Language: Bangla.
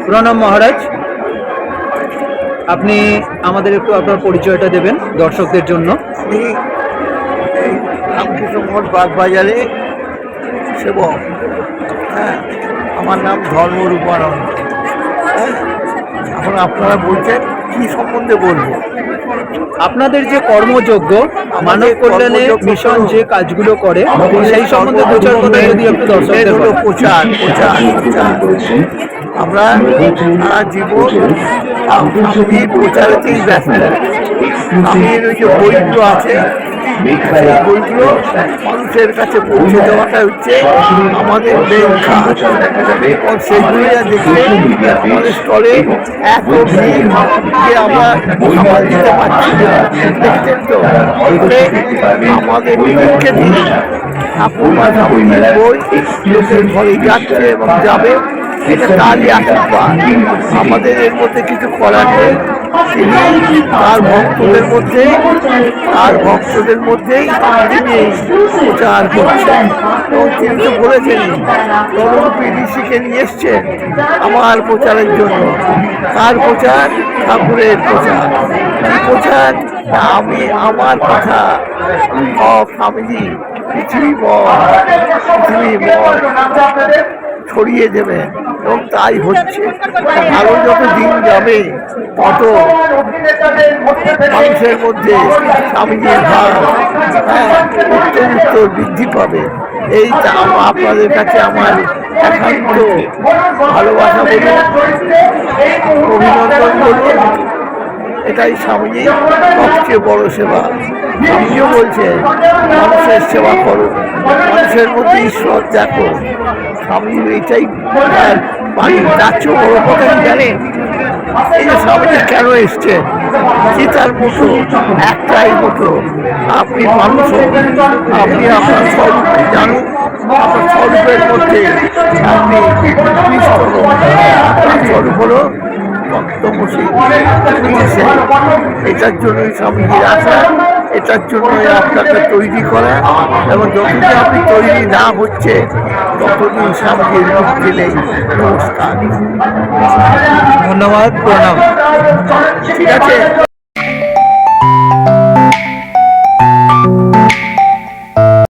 প্রণাম মহারাজ। আপনি আমাদের একটু আপনার পরিচয়টা দেবেন দর্শকদের জন্য। আমি এই রামকৃষ্ণ মঠ বাগবাজারে সেবক। হ্যাঁ, আমার নাম ধর্মরূপানন্দ। হ্যাঁ, এখন আপনারা বলছেন কি সম্বন্ধে বলবো? আপনাদের যে কর্মযজ্ঞ, মানব কল্যাণে মিশন যে কাজগুলো করে সেই সম্বন্ধে প্রচার করতে যদি একটু দর্শকদের হলো প্রচার প্রচার প্রচার। আমরা সারা জীবন আমি প্রচারেতেই ব্যস্ত। আমি ওই যে বইগুলো আছে সেই বইগুলো মানুষের কাছে পৌঁছে দেওয়াটা হচ্ছে আমাদের মেন কাজ। এবং সেইগুলো যা দেখলে আমাদের স্থলে এত ভিড় যে আমরা সামাল দিতে পারছি না। দেখছেন তো, আমাদের পক্ষে দিন ঠাকুর বা ঠাকুরের বই লোকের ঘরে যাচ্ছে এবং যাবে, এটা তারই আশীর্বাদ। আমাদের এর মধ্যে কিছু করার নেই। তিনি তার ভক্তদের মধ্যেই তিনি প্রচার করছেন। এবং তিনি তো বলেছেন তরুণী ঋষিকে নিয়ে এসছেন আমার প্রচারের জন্য। কার প্রচার? ঠাকুরের প্রচার। কি প্রচার? আমি আমার কথা স্বামীজি পৃথিবীময় ছড়িয়ে দেবে এবং তাই হচ্ছে। আরো যত দিন যাবে তত মানুষের মধ্যে স্বামীজির ভাব উত্তর বৃদ্ধি পাবে। এই আপনাদের কাছে আমার একান্ত ভালোবাসা বলুন, অভিনন্দন বলুন। এটাই স্বামীজির সবচেয়ে বড় সেবা। স্বামীজিও বলছে মানুষের সেবা করো, মানুষের মধ্যে ঈশ্বর দেখো। স্বামীজির এটাই বাড়ি। তার চেয়েও বড় কথা কি জানেন? এই যে স্বামীজি কেন এসছেন, কি তার মতো একটাই মতো আপনি মানুষ, আপনি আপনার স্বরূপকে জানুন। আপনার স্বরূপের মধ্যে আপনি স্বরূপ হলো এটার জন্যই স্বামীজির আসা, এটার জন্যই আপনাকে তৈরি করা। এবং যতদিন আপনি তৈরি না হচ্ছে ততদিন স্বামীজির মুক্তি নেই। নমস্কার, ধন্যবাদ, প্রণাম। ঠিক আছে।